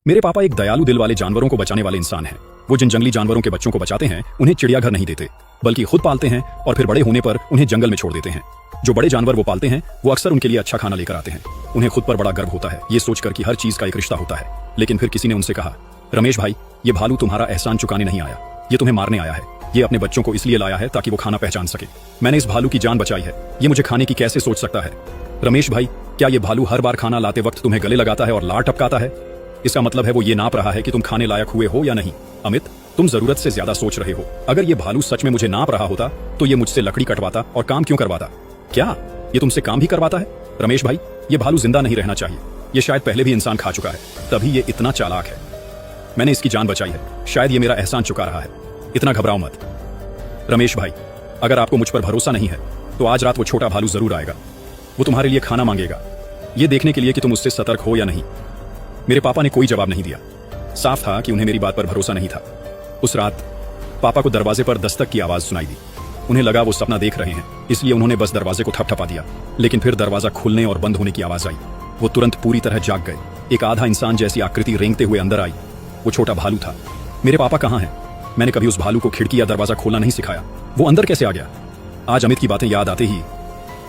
मेरे पापा एक दयालु दिल वाले जानवरों को बचाने वाले इंसान हैं। वो जिन जंगली जानवरों के बच्चों को बचाते हैं उन्हें चिड़ियाघर नहीं देते, बल्कि खुद पालते हैं और फिर बड़े होने पर उन्हें जंगल में छोड़ देते हैं। जो बड़े जानवर वो पालते हैं वो अक्सर उनके लिए अच्छा खाना लेकर आते हैं। उन्हें खुद पर बड़ा गर्व होता है ये सोचकर कि हर चीज का एक रिश्ता होता है। लेकिन फिर किसी ने उनसे कहा, रमेश भाई, ये भालू तुम्हारा एहसान चुकाने नहीं आया, ये तुम्हें मारने आया है। ये अपने बच्चों को इसलिए लाया है ताकि वो खाना पहचान सके। मैंने इस भालू की जान बचाई है, ये मुझे खाने की कैसे सोच सकता है। रमेश भाई, क्या ये भालू हर बार खाना लाते वक्त तुम्हें गले लगाता है और लार टपकाता है? इसका मतलब है वो ये नाप रहा है कि तुम खाने लायक हुए हो या नहीं। अमित, तुम जरूरत से ज्यादा सोच रहे हो। अगर ये भालू सच में मुझे नाप रहा होता तो ये मुझसे लकड़ी कटवाता और काम क्यों करवाता? क्या ये तुमसे काम भी करवाता है? रमेश भाई, ये भालू जिंदा नहीं रहना चाहिए। ये शायद पहले भी इंसान खा चुका है, तभी ये इतना चालाक है। मैंने इसकी जान बचाई है, शायद ये मेरा एहसान चुका रहा है। इतना घबराओ मत। रमेश भाई, अगर आपको मुझ पर भरोसा नहीं है तो आज रात वो छोटा भालू जरूर आएगा। वो तुम्हारे लिए खाना मांगेगा, ये देखने के लिए कि तुम उससे सतर्क हो या नहीं। मेरे पापा ने कोई जवाब नहीं दिया। साफ था कि उन्हें मेरी बात पर भरोसा नहीं था। उस रात पापा को दरवाजे पर दस्तक की आवाज सुनाई दी। उन्हें लगा वो सपना देख रहे हैं, इसलिए उन्होंने बस दरवाजे को थपथपा दिया। लेकिन फिर दरवाजा खुलने और बंद होने की आवाज आई। वो तुरंत पूरी तरह जाग गए। एक आधा इंसान जैसी आकृति रेंगते हुए अंदर आई। वो छोटा भालू था। मेरे पापा कहाँ हैं? मैंने कभी उस भालू को खिड़की या दरवाजा खोलना नहीं सिखाया। वो अंदर कैसे आ गया? आज अमित की बातें याद आते ही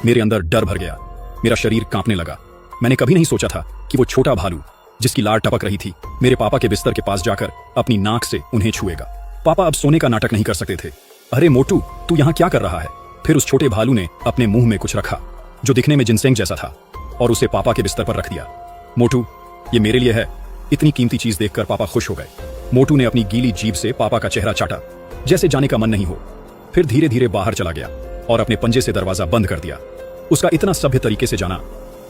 मेरे अंदर डर भर गया। मेरा शरीर कांपने लगा। मैंने कभी नहीं सोचा था कि वो छोटा भालू जिसकी लार टपक रही थी मेरे पापा के बिस्तर के पास जाकर अपनी नाक से उन्हें छुएगा। पापा अब सोने का नाटक नहीं कर सकते थे। अरे मोटू, तू यहाँ क्या कर रहा है? फिर उस छोटे भालू ने अपने मुंह में कुछ रखा जो दिखने में जिनसेंग जैसा था और उसे पापा के बिस्तर पर रख दिया। मोटू, ये मेरे लिए है। इतनी कीमती चीज देखकर पापा खुश हो गए। मोटू ने अपनी गीली जीभ से पापा का चेहरा चाटा, जैसे जाने का मन नहीं हो। फिर धीरे धीरे बाहर चला गया और अपने पंजे से दरवाजा बंद कर दिया। उसका इतना सभ्य तरीके से जाना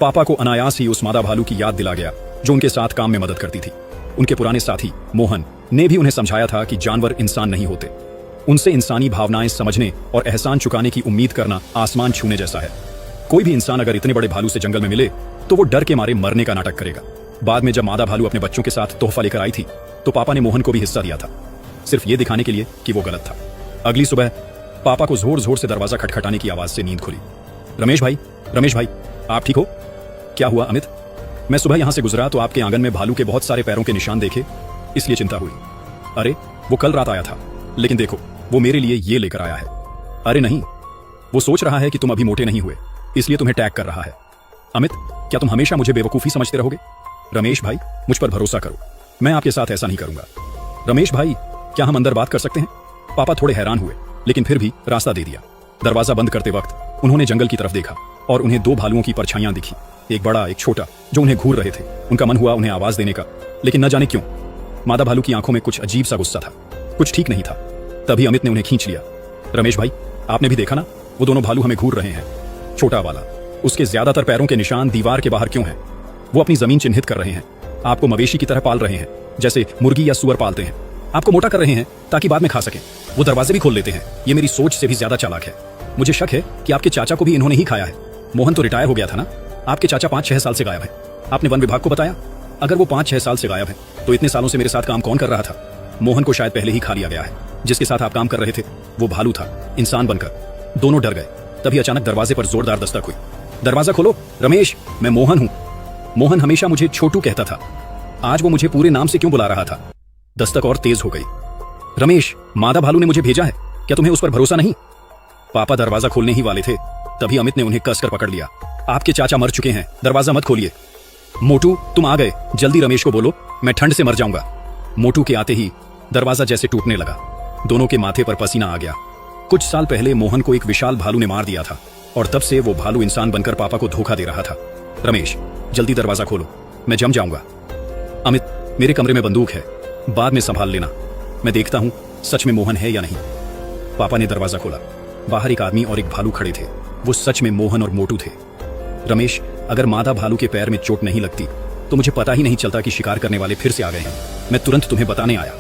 पापा को अनायास ही उस मादा भालू की याद दिला गया जो उनके साथ काम में मदद करती थी। उनके पुराने साथी मोहन ने भी उन्हें समझाया था कि जानवर इंसान नहीं होते। उनसे इंसानी भावनाएं समझने और एहसान चुकाने की उम्मीद करना आसमान छूने जैसा है। कोई भी इंसान अगर इतने बड़े भालू से जंगल में मिले तो वो डर के मारे मरने का नाटक करेगा। बाद में जब मादा भालू अपने बच्चों के साथ तोहफा लेकर आई थी तो पापा ने मोहन को भी हिस्सा दिया था, सिर्फ ये दिखाने के लिए कि वो गलत था। अगली सुबह पापा को जोर जोर से दरवाजा खटखटाने की आवाज से नींद खुली। रमेश भाई, आप ठीक हो? क्या हुआ अमित? मैं सुबह यहां से गुजरा तो आपके आंगन में भालू के बहुत सारे पैरों के निशान देखे, इसलिए चिंता हुई। अरे, वो कल रात आया था, लेकिन देखो वो मेरे लिए ये लेकर आया है। अरे नहीं, वो सोच रहा है कि तुम अभी मोटे नहीं हुए, इसलिए तुम्हें टैग कर रहा है। अमित, क्या तुम हमेशा मुझे बेवकूफी समझते रहोगे? रमेश भाई, मुझ पर भरोसा करो, मैं आपके साथ ऐसा नहीं करूंगा। रमेश भाई, क्या हम अंदर बात कर सकते हैं? पापा थोड़े हैरान हुए, लेकिन फिर भी रास्ता दे दिया। दरवाजा बंद करते वक्त उन्होंने जंगल की तरफ देखा और उन्हें दो भालुओं की परछाइयां दिखी, एक बड़ा एक छोटा, जो उन्हें घूर रहे थे। उनका मन हुआ उन्हें आवाज देने का, लेकिन न जाने क्यों मादा भालू की आंखों में कुछ अजीब सा गुस्सा था, कुछ ठीक नहीं था। तभी अमित ने उन्हें खींच लिया। रमेश भाई, आपने भी देखा ना, वो दोनों भालू हमें घूर रहे हैं। छोटा वाला, उसके ज्यादातर पैरों के निशान दीवार के बाहर क्यों हैं? वो अपनी जमीन चिन्हित कर रहे हैं। आपको मवेशी की तरह पाल रहे हैं, जैसे मुर्गी या सुअर पालते हैं। आपको मोटा कर रहे हैं ताकि बाद में खा सकें। वो दरवाजे भी खोल लेते हैं। ये मेरी सोच से भी ज्यादा चालाक है। मुझे शक है कि आपके चाचा को भी इन्होंने ही खाया है। मोहन तो रिटायर हो गया था ना, आपके चाचा 5-6 साल से गायब है। आपने वन विभाग को बताया? अगर वो 5-6 साल से गायब है तो इतने सालों से मेरे साथ काम कौन कर रहा था? मोहन को शायद पहले ही खा लिया गया है। जिसके साथ आप काम कर रहे थे वो भालू था, इंसान बनकर। दोनों डर गए। तभी अचानक दरवाजे पर जोरदार दस्तक हुई। दरवाजा खोलो रमेश, मैं मोहन हूं। मोहन हमेशा मुझे छोटू कहता था, आज वो मुझे पूरे नाम से क्यों बुला रहा था? दस्तक और तेज हो गई। रमेश, मादा भालू ने मुझे भेजा है, क्या तुम्हें उस पर भरोसा नहीं? पापा दरवाजा खोलने ही वाले थे, तभी अमित ने उन्हें कसकर पकड़ लिया। आपके चाचा मर चुके हैं, दरवाजा मत खोलिए। मोटू, तुम आ गए, जल्दी रमेश को बोलो, मैं ठंड से मर जाऊंगा। मोटू के आते ही दरवाजा जैसे टूटने लगा। दोनों के माथे पर पसीना आ गया। कुछ साल पहले मोहन को एक विशाल भालू ने मार दिया था और तब से वो भालू इंसान बनकर पापा को धोखा दे रहा था। रमेश, जल्दी दरवाजा खोलो, मैं जम जाऊंगा। अमित, मेरे कमरे में बंदूक है, बाद में संभाल लेना, मैं देखता हूं सच में मोहन है या नहीं। पापा ने दरवाजा खोला। बाहर एक आदमी और एक भालू खड़े थे। वो सच में मोहन और मोटू थे। रमेश, अगर मादा भालू के पैर में चोट नहीं लगती तो मुझे पता ही नहीं चलता कि शिकार करने वाले फिर से आ गए हैं। मैं तुरंत तुम्हें बताने आया।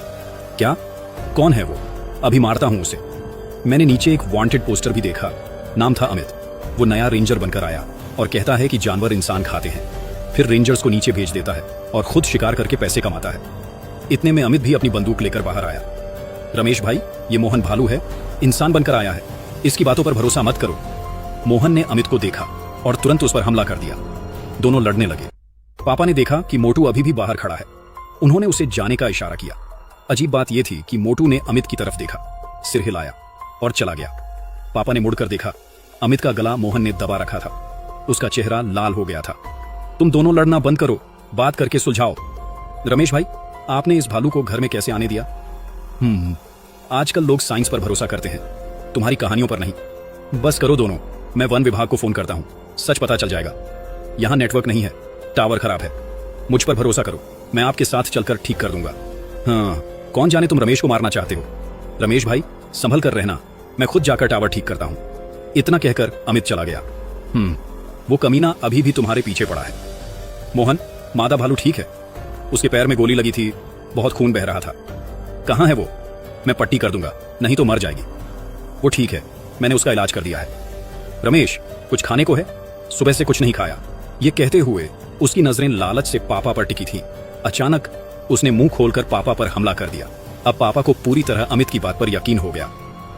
क्या? कौन है वो? अभी मारता हूं उसे। मैंने नीचे एक वांटेड पोस्टर भी देखा, नाम था अमित। वो नया रेंजर बनकर आया और कहता है कि जानवर इंसान खाते हैं, फिर रेंजर्स को नीचे भेज देता है और खुद शिकार करके पैसे कमाता है। इतने में अमित भी अपनी बंदूक लेकर बाहर आया। रमेश भाई, ये मोहन भालू है, इंसान बनकर आया है, इसकी बातों पर भरोसा मत करो। मोहन ने अमित को देखा और तुरंत उस पर हमला कर दिया। दोनों लड़ने लगे। पापा ने देखा कि मोटू अभी भी बाहर खड़ा है। उन्होंने उसे जाने का इशारा किया। अजीब बात यह थी कि मोटू ने अमित की तरफ देखा, सिर हिलाया और चला गया। पापा ने मुड़कर देखा, अमित का गला मोहन ने दबा रखा था। उसका चेहरा लाल हो गया था। तुम दोनों लड़ना बंद करो, बात करके सुलझाओ। रमेश भाई, आपने इस भालू को घर में कैसे आने दिया? आजकल लोग साइंस पर भरोसा करते हैं, तुम्हारी कहानियों पर नहीं। बस करो दोनों, मैं वन विभाग को फोन करता हूं, सच पता चल जाएगा। यहां नेटवर्क नहीं है, टावर खराब है। मुझ पर भरोसा करो, मैं आपके साथ चलकर ठीक कर दूंगा। हाँ, कौन जाने तुम रमेश को मारना चाहते हो। रमेश भाई, संभल कर रहना, मैं खुद जाकर टावर ठीक करता हूं। इतना कहकर अमित चला गया। वो कमीना अभी भी तुम्हारे पीछे पड़ा है। मोहन, मादा भालू ठीक है? उसके पैर में गोली लगी थी, बहुत खून बह रहा था। कहां है वो? मैं पट्टी कर दूंगा, नहीं तो मर जाएगी। वो ठीक है, मैंने उसका इलाज कर दिया है। रमेश, कुछ खाने को है? सुबह से कुछ नहीं खाया। ये कहते हुए उसकी नजरें लालच से पापा पर टिकी थी। अचानक उसने मुंह खोलकर पापा पर हमला कर दिया। अब पापा को पूरी तरह अमित की बात पर यकीन हो गया।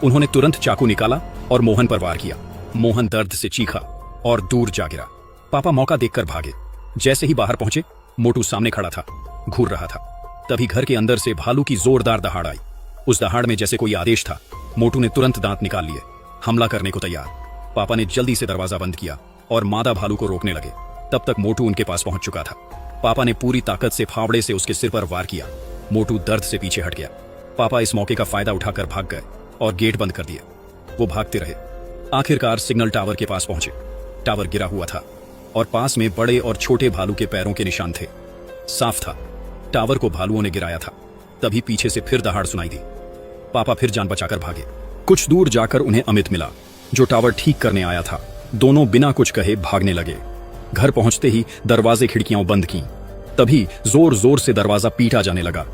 उन्होंने तुरंत चाकू निकाला और मोहन पर वार किया। मोहन दर्द से चीखा और दूर जा गिरा। पापा मौका देखकर भागे। जैसे ही बाहर पहुंचे, मोटू सामने खड़ा था, घूर रहा था। तभी घर के अंदर से भालू की जोरदार दहाड़ आई। उस दहाड़ में जैसे कोई आदेश था। मोटू ने तुरंत दांत निकाल लिए, हमला करने को तैयार। पापा ने जल्दी से दरवाजा बंद किया और मादा भालू को रोकने लगे। तब तक मोटू उनके पास पहुंच चुका था। पापा ने पूरी ताकत से फावड़े से उसके सिर पर वार किया। मोटू दर्द से पीछे हट गया। पापा इस मौके का फायदा उठाकर भाग गए और गेट बंद कर दिया। वो भागते रहे। आखिरकार सिग्नल टावर के पास पहुंचे। टावर गिरा हुआ था और पास में बड़े और छोटे भालू के पैरों के निशान थे। साफ था, टावर को भालुओं ने गिराया था। तभी पीछे से फिर दहाड़ सुनाई दी। पापा फिर जान बचाकर भागे। कुछ दूर जाकर उन्हें अमित मिला, जो टावर ठीक करने आया था। दोनों बिना कुछ कहे भागने लगे। घर पहुंचते ही दरवाजे खिड़कियां बंद की। तभी जोर जोर से दरवाजा पीटा जाने लगा।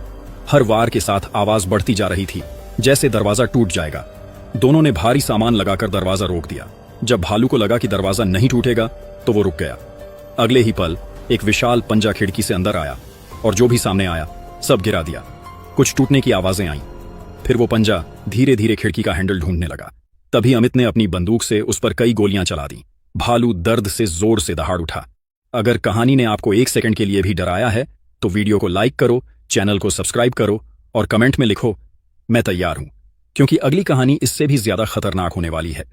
हर वार के साथ आवाज बढ़ती जा रही थी, जैसे दरवाजा टूट जाएगा। दोनों ने भारी सामान लगाकर दरवाजा रोक दिया। जब भालू को लगा कि दरवाजा नहीं टूटेगा तो वो रुक गया। अगले ही पल एक विशाल पंजा खिड़की से अंदर आया और जो भी सामने आया सब गिरा दिया। कुछ टूटने की आवाजें आईं। फिर वो पंजा धीरे धीरे खिड़की का हैंडल ढूंढने लगा। तभी अमित ने अपनी बंदूक से उस पर कई गोलियां चला दी। भालू दर्द से जोर से दहाड़ उठा। अगर कहानी ने आपको 1 सेकंड के लिए भी डराया है तो वीडियो को लाइक करो, चैनल को सब्सक्राइब करो और कमेंट में लिखो मैं तैयार हूं, क्योंकि अगली कहानी इससे भी ज्यादा खतरनाक होने वाली है।